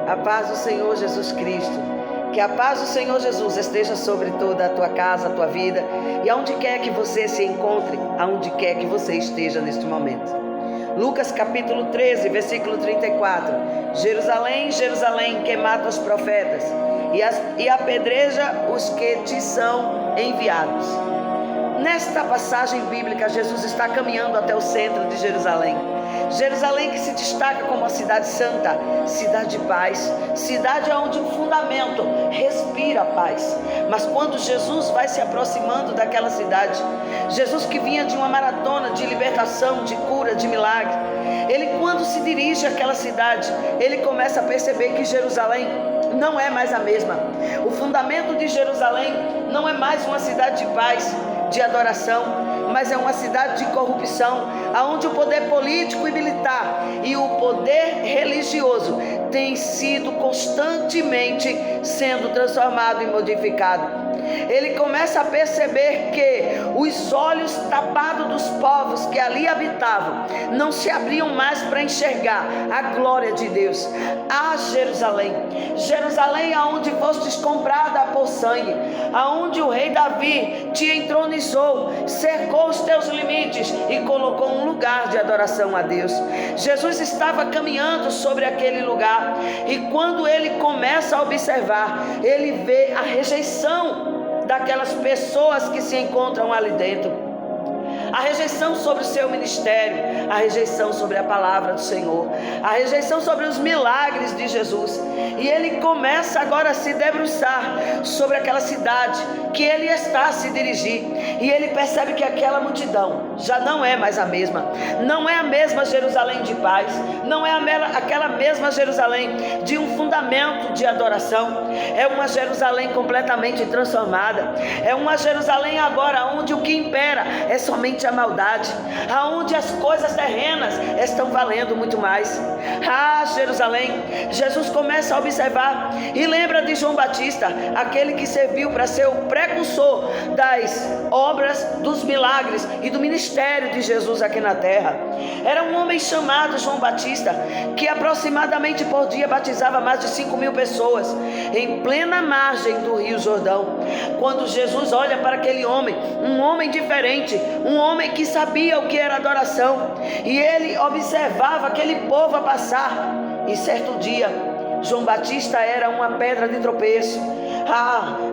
A paz do Senhor Jesus Cristo. Que a paz do Senhor Jesus esteja sobre toda a tua casa, a tua vida e aonde quer que você se encontre, aonde quer que você esteja neste momento. Lucas capítulo 13, versículo 34. Jerusalém, Jerusalém, que mata os profetas e apedreja os que te são enviados. Nesta passagem bíblica, Jesus está caminhando até o centro de Jerusalém. Jerusalém que se destaca como a cidade santa, cidade de paz, cidade onde o fundamento respira paz. Mas quando Jesus vai se aproximando daquela cidade, Jesus que vinha de uma maratona de libertação, de cura, de milagre, ele quando se dirige àquela cidade, ele começa a perceber que Jerusalém não é mais a mesma. O fundamento de Jerusalém não é mais uma cidade de paz, de adoração, mas é uma cidade de corrupção, onde o poder político e militar e o poder religioso tem sido constantemente sendo transformado e modificado. Ele começa a perceber que os olhos tapados dos povos que ali habitavam não se abriam mais para enxergar a glória de Deus. Ah, Jerusalém, Jerusalém aonde fostes comprada por sangue, aonde o rei Davi te entronizou, cercou os teus limites e colocou um lugar de adoração a Deus. Jesus estava caminhando sobre aquele lugar e quando ele começa a observar, ele vê a rejeição daquelas pessoas que se encontram ali dentro. A rejeição sobre o seu ministério, a rejeição sobre a palavra do Senhor, a rejeição sobre os milagres de Jesus. E ele começa agora a se debruçar sobre aquela cidade que ele está a se dirigir. E ele percebe que aquela multidão já não é mais a mesma. Não é a mesma Jerusalém de paz. Não é aquela mesma Jerusalém de um fundamento de adoração. É uma Jerusalém completamente transformada. É uma Jerusalém agora onde o que impera é somente a maldade, aonde as coisas terrenas estão valendo muito mais. Ah, Jerusalém, Jesus começa a observar e lembra de João Batista, aquele que serviu para ser o precursor das obras, dos milagres e do ministério de Jesus aqui na terra. Era um homem chamado João Batista, que aproximadamente por dia batizava mais de 5.000 pessoas, em plena margem do Rio Jordão. Quando Jesus olha para aquele homem, um homem diferente, um homem que sabia o que era adoração, e ele observava aquele povo a passar, e certo dia, João Batista era uma pedra de tropeço.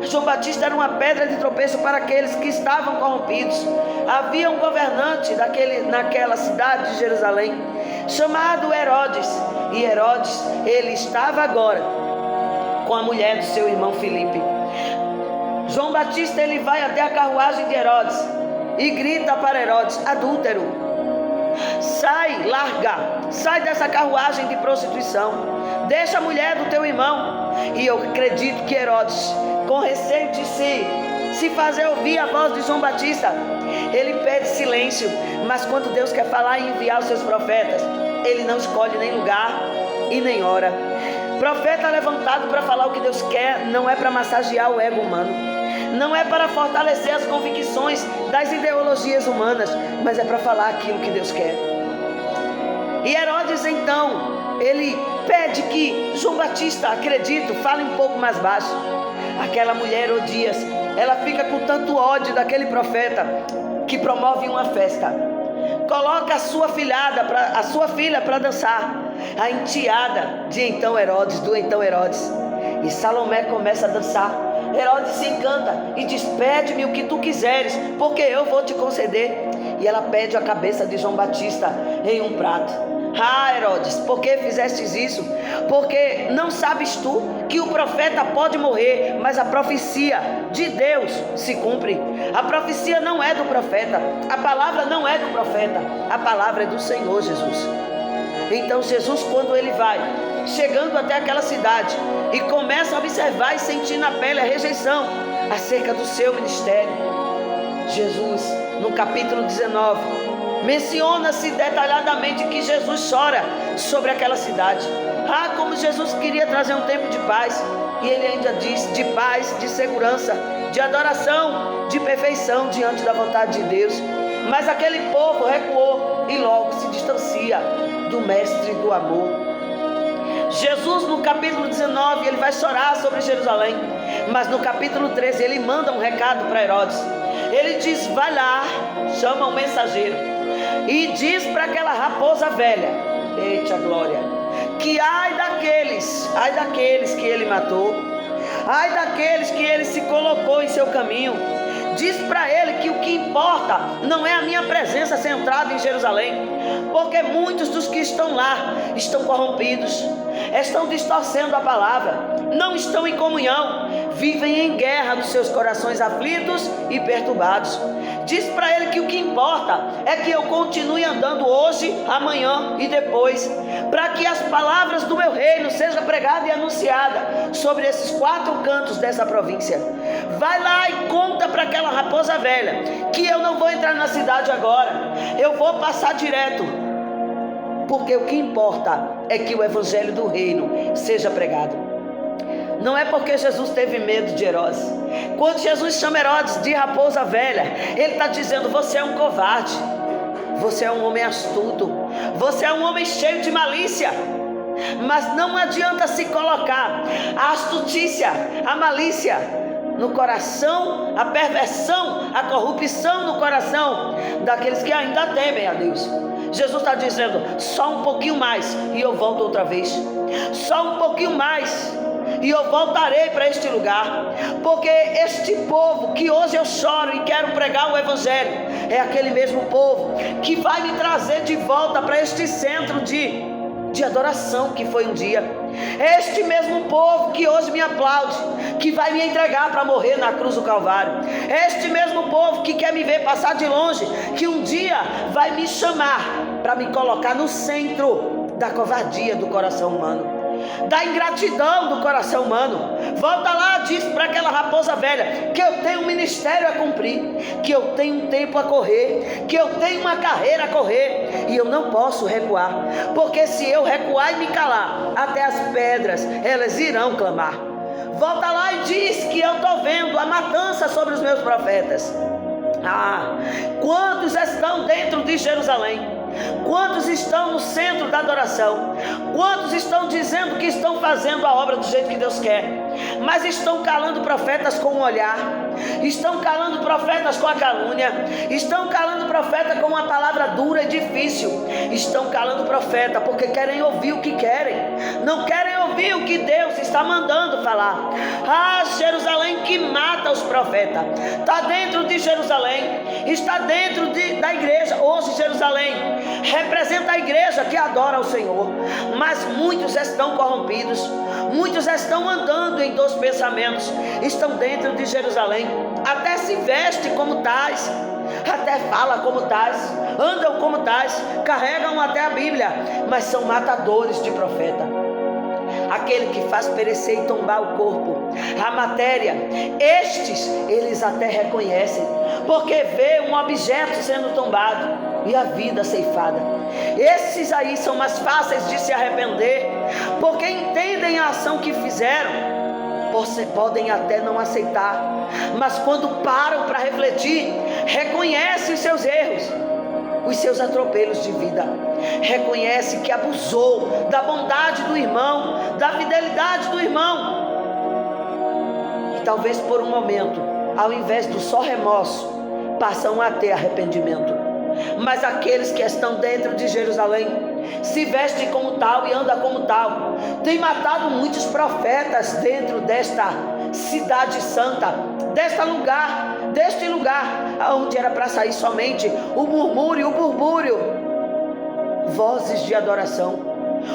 João Batista era uma pedra de tropeço para aqueles que estavam corrompidos. Havia um governante naquela cidade de Jerusalém, chamado Herodes, e Herodes, ele estava agora com a mulher do seu irmão Filipe. João Batista, ele vai até a carruagem de Herodes e grita para Herodes: adúltero, sai dessa carruagem de prostituição, deixa a mulher do teu irmão. E eu acredito que Herodes, com receio de se fazer ouvir a voz de João Batista, ele pede silêncio. Mas quando Deus quer falar e enviar os seus profetas, ele não escolhe nem lugar e nem hora. Profeta levantado para falar o que Deus quer não é para massagear o ego humano, não é para fortalecer as convicções das ideologias humanas, mas é para falar aquilo que Deus quer. E Herodes então, ele pede que João Batista, acredito, fale um pouco mais baixo. Aquela mulher, Herodias, ela fica com tanto ódio daquele profeta que promove uma festa. Coloca a sua filha para dançar, a enteada do então Herodes. E Salomé começa a dançar. Herodes se encanta e diz: pede-me o que tu quiseres, porque eu vou te conceder. E ela pede a cabeça de João Batista em um prato. Herodes, por que fizestes isso? Porque não sabes tu que o profeta pode morrer, mas a profecia de Deus se cumpre. A profecia não é do profeta, a palavra não é do profeta, a palavra é do Senhor Jesus. Então Jesus, quando ele vai chegando até aquela cidade e começa a observar e sentir na pele a rejeição acerca do seu ministério, Jesus, no capítulo 19, menciona-se detalhadamente que Jesus chora sobre aquela cidade. Como Jesus queria trazer um tempo de paz, e ele ainda diz: de paz, de segurança, de adoração, de perfeição diante da vontade de Deus. Mas aquele povo recuou e logo se distancia do mestre do amor. Jesus, no capítulo 19, ele vai chorar sobre Jerusalém, mas no capítulo 13 ele manda um recado para Herodes. Ele diz: vai lá, chama um mensageiro e diz para aquela raposa velha, eita glória, que ai daqueles que ele matou, ai daqueles que ele se colocou em seu caminho. Diz para ele que o que importa não é a minha presença centrada em Jerusalém, porque muitos dos que estão lá estão corrompidos, estão distorcendo a palavra, não estão em comunhão, vivem em guerra nos seus corações aflitos e perturbados. Diz para ele que o que importa é que eu continue andando hoje, amanhã e depois, para que as palavras do meu reino sejam pregadas e anunciadas sobre esses 4 cantos dessa província. Vai lá e conta para aquela raposa velha que eu não vou entrar na cidade agora, eu vou passar direto, porque o que importa é que o evangelho do reino seja pregado. Não é porque Jesus teve medo de Herodes. Quando Jesus chama Herodes de raposa velha, ele está dizendo: você é um covarde, você é um homem astuto, você é um homem cheio de malícia. Mas não adianta se colocar a astutícia, a malícia no coração, a perversão, a corrupção no coração daqueles que ainda temem a Deus. Jesus está dizendo: só um pouquinho mais e eu volto outra vez, só um pouquinho mais e eu voltarei para este lugar, porque este povo que hoje eu choro e quero pregar o evangelho, é aquele mesmo povo que vai me trazer de volta para este centro de adoração que foi um dia. Este mesmo povo que hoje me aplaude, que vai me entregar para morrer na cruz do Calvário. Este mesmo povo que quer me ver passar de longe, que um dia vai me chamar para me colocar no centro da covardia do coração humano, da ingratidão do coração humano. Volta lá, diz para aquela raposa velha que eu tenho um ministério a cumprir, que eu tenho um tempo a correr, que eu tenho uma carreira a correr, e eu não posso recuar, porque se eu recuar e me calar, até as pedras elas irão clamar. Volta lá e diz que eu estou vendo a matança sobre os meus profetas. Quantos estão dentro de Jerusalém? Quantos estão no centro da adoração? Quantos estão dizendo que estão fazendo a obra do jeito que Deus quer, mas estão calando profetas com o olhar, estão calando profetas com a calúnia, estão calando profeta com uma palavra dura e difícil, estão calando profeta porque querem ouvir o que querem, não querem ouvir o que Deus está mandando falar. Jerusalém que mata os profetas está dentro de Jerusalém, está dentro da igreja. Hoje Jerusalém representa a igreja que adora ao Senhor, mas muitos estão corrompidos, muitos estão andando em 2 pensamentos, estão dentro de Jerusalém, até se veste como tais, até fala como tais, andam como tais, carregam até a Bíblia, mas são matadores de profeta. Aquele que faz perecer e tombar o corpo, a matéria, estes eles até reconhecem, porque vê um objeto sendo tombado e a vida ceifada. Esses aí são mais fáceis de se arrepender, porque entendem a ação que fizeram. Podem até não aceitar, mas quando param para refletir, reconhecem os seus erros, os seus atropelos de vida, reconhece que abusou da bondade do irmão, da fidelidade do irmão, e talvez por um momento, ao invés do só remorso, passam a ter arrependimento. Mas aqueles que estão dentro de Jerusalém se vestem como tal e andam como tal. Tem matado muitos profetas dentro desta cidade santa, deste lugar onde era para sair somente o murmúrio, vozes de adoração.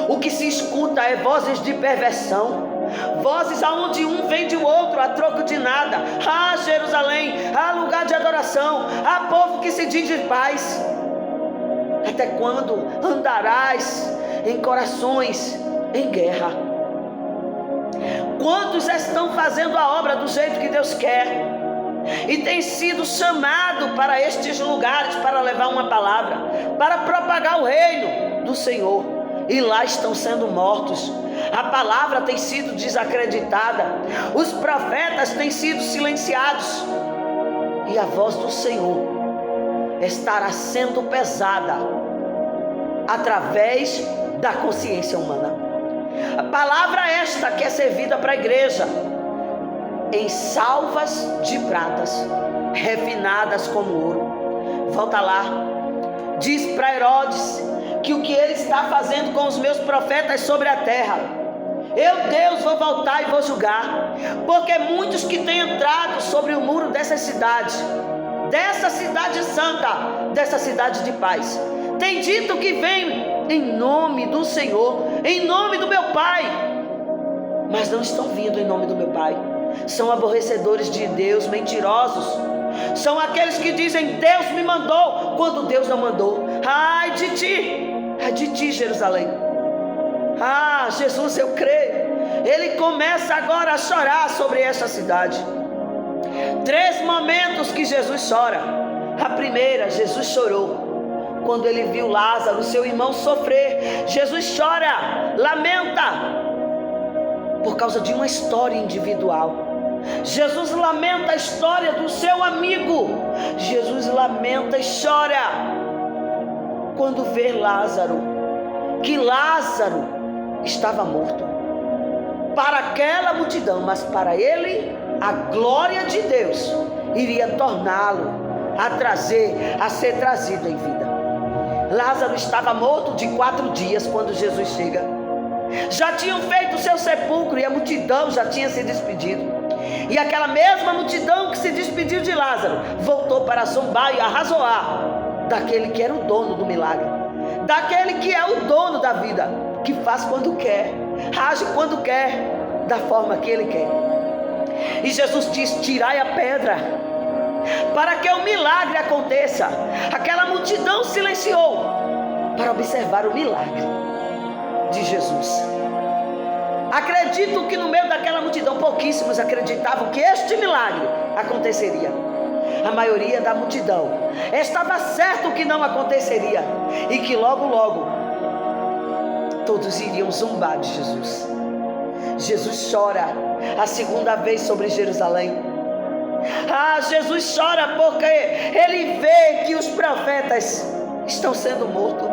O que se escuta é vozes de perversão, vozes aonde um vende o outro a troco de nada. Jerusalém, lugar de adoração, povo que se diz de paz. Até quando andarás em corações em guerra? Quantos estão fazendo a obra do jeito que Deus quer e tem sido chamado para estes lugares para levar uma palavra, para propagar o reino do Senhor, e lá estão sendo mortos? A palavra tem sido desacreditada, os profetas têm sido silenciados, e a voz do Senhor estará sendo pesada através da consciência humana. A palavra esta que é servida para a igreja, em salvas de pratas, refinadas como ouro. Volta lá, diz para Herodes que o que ele está fazendo com os meus profetas sobre a terra, eu, Deus, vou voltar e vou julgar, porque muitos que têm entrado sobre o muro dessa cidade santa, dessa cidade de paz, têm dito que vem em nome do Senhor, em nome do meu Pai, mas não estão vindo em nome do meu Pai. São aborrecedores de Deus, mentirosos. São aqueles que dizem: Deus me mandou, quando Deus não mandou. Ai de ti, Jerusalém. Ah, Jesus, eu creio. Ele começa agora a chorar sobre esta cidade. 3 momentos que Jesus chora. A primeira, Jesus chorou quando ele viu Lázaro, seu irmão, sofrer. Jesus chora, lamenta por causa de uma história individual. Jesus lamenta a história do seu amigo. Jesus lamenta e chora quando vê Lázaro, que Lázaro estava morto. Para aquela multidão, mas para ele, a glória de Deus iria torná-lo a ser trazido em vida. Lázaro estava morto de 4 dias quando Jesus chega. Já tinham feito o seu sepulcro e a multidão já tinha se despedido. E aquela mesma multidão que se despediu de Lázaro voltou para zombar e arrazoar daquele que era o dono do milagre, daquele que é o dono da vida, que faz quando quer, age quando quer, da forma que ele quer. E Jesus diz: tirai a pedra, para que o milagre aconteça. Aquela multidão silenciou para observar o milagre de Jesus. Acredito que no meio daquela multidão, pouquíssimos acreditavam que este milagre aconteceria. A maioria da multidão estava certo que não aconteceria e que logo, logo todos iriam zombar de Jesus. Jesus chora a segunda vez sobre Jerusalém. Jesus chora porque ele vê que os profetas estão sendo mortos.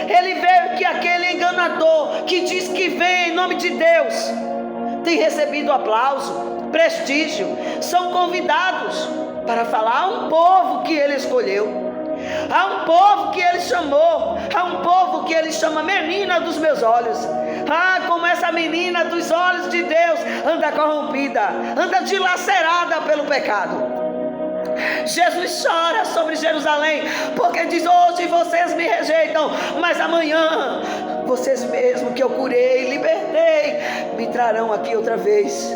Ele vê que aquele enganador que diz que vem em nome de Deus tem recebido aplauso, prestígio, são convidados para falar a um povo que ele escolheu, a um povo que ele chamou, a um povo que ele chama menina dos meus olhos. Como essa menina dos olhos de Deus anda corrompida, anda dilacerada pelo pecado. Jesus chora sobre Jerusalém, porque diz: hoje vocês me rejeitam, mas amanhã vocês mesmo que eu curei, libertei, me trarão aqui outra vez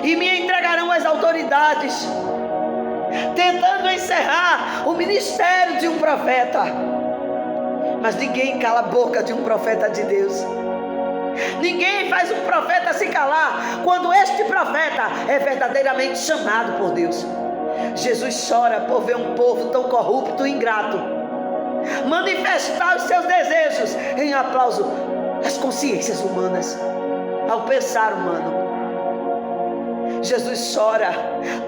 e me entregarão às autoridades, tentando encerrar o ministério de um profeta. Mas ninguém cala a boca de um profeta de Deus. Ninguém faz um profeta se calar quando este profeta é verdadeiramente chamado por Deus. Jesus chora por ver um povo tão corrupto e ingrato manifestar os seus desejos em aplauso às consciências humanas, ao pensar humano. Jesus chora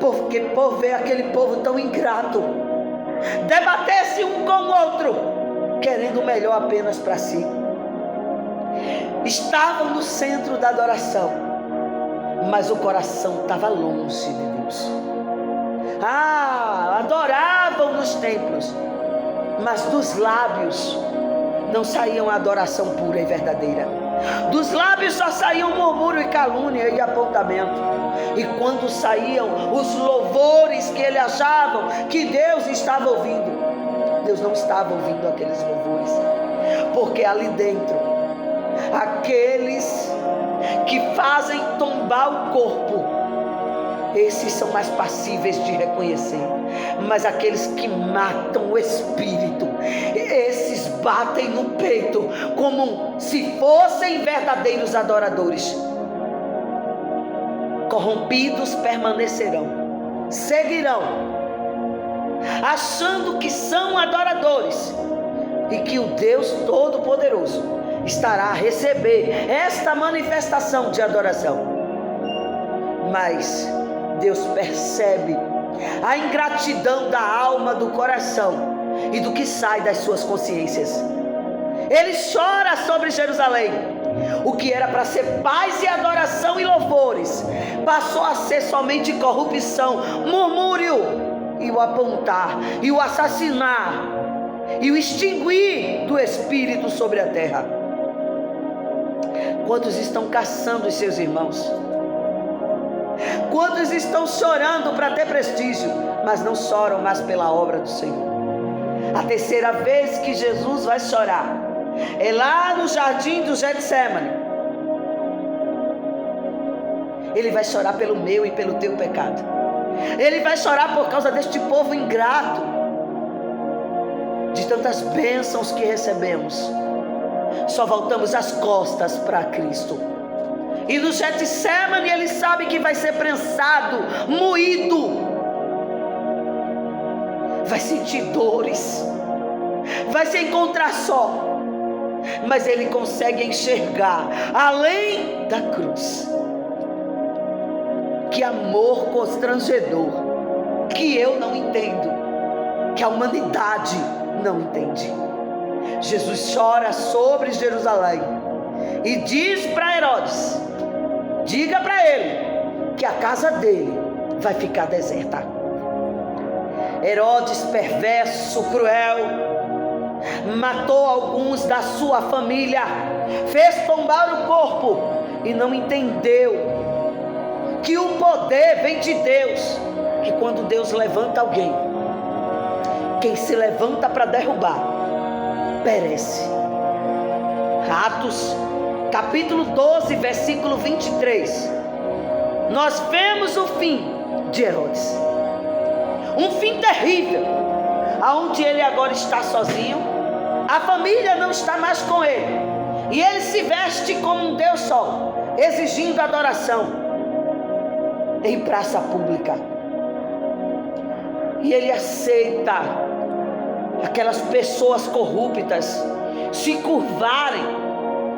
porque por ver aquele povo tão ingrato debater-se um com o outro, querendo o melhor apenas para si. Estavam no centro da adoração, mas o coração estava longe de Deus. Adoravam nos templos, mas dos lábios não saíam a adoração pura e verdadeira. Dos lábios só saíam murmúrio e calúnia e apontamento. E quando saíam os louvores que ele achavam que Deus estava ouvindo, Deus não estava ouvindo aqueles louvores, porque ali dentro, aqueles que fazem tombar o corpo, esses são mais passíveis de reconhecer. Mas aqueles que matam o espírito, esses batem no peito como se fossem verdadeiros adoradores. Corrompidos permanecerão, seguirão, achando que são adoradores e que o Deus Todo-Poderoso estará a receber esta manifestação de adoração. Mas Deus percebe a ingratidão da alma, do coração e do que sai das suas consciências. Ele chora sobre Jerusalém O que era para ser paz e adoração e louvores, passou a ser somente corrupção, murmúrio, e o apontar, e o assassinar, e o extinguir do Espírito sobre a terra. Quantos estão caçando os seus irmãos? Quantos estão chorando para ter prestígio, mas não choram mais pela obra do Senhor? A terceira vez que Jesus vai chorar é lá no jardim do Getsemane. Ele vai chorar pelo meu e pelo teu pecado. Ele vai chorar por causa deste povo ingrato, de tantas bênçãos que recebemos. Só voltamos as costas para Cristo. E no Getsemane ele sabe que vai ser prensado, moído, vai sentir dores, vai se encontrar só, mas ele consegue enxergar além da cruz. Que amor constrangedor, que eu não entendo, que a humanidade não entende. Jesus chora sobre Jerusalém e diz para Herodes: diga para ele que a casa dele vai ficar deserta. Herodes, perverso, cruel, matou alguns da sua família, fez tombar o corpo e não entendeu que o poder vem de Deus, que quando Deus levanta alguém, quem se levanta para derrubar, perece. Atos, capítulo 12, versículo 23. Nós vemos o fim de Herodes. Um fim terrível, aonde ele agora está sozinho, a família não está mais com ele, e ele se veste como um Deus só, exigindo adoração em praça pública. E ele aceita aquelas pessoas corruptas se curvarem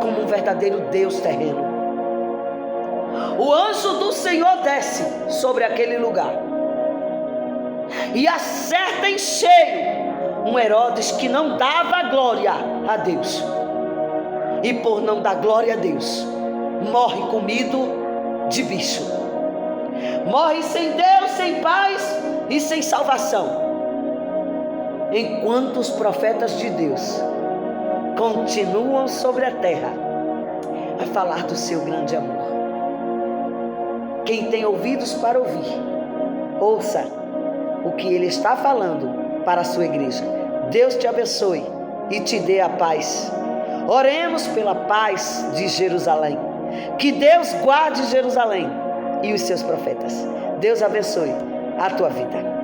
como um verdadeiro Deus terreno. O anjo do Senhor desce sobre aquele lugar e acerta em cheio um Herodes que não dava glória a Deus, e por não dar glória a Deus, morre comido de bicho, morre sem Deus, sem paz e sem salvação. Enquanto os profetas de Deus continuam sobre a terra a falar do seu grande amor. Quem tem ouvidos para ouvir, ouça o que ele está falando para a sua igreja. Deus te abençoe e te dê a paz. Oremos pela paz de Jerusalém. Que Deus guarde Jerusalém e os seus profetas. Deus abençoe a tua vida.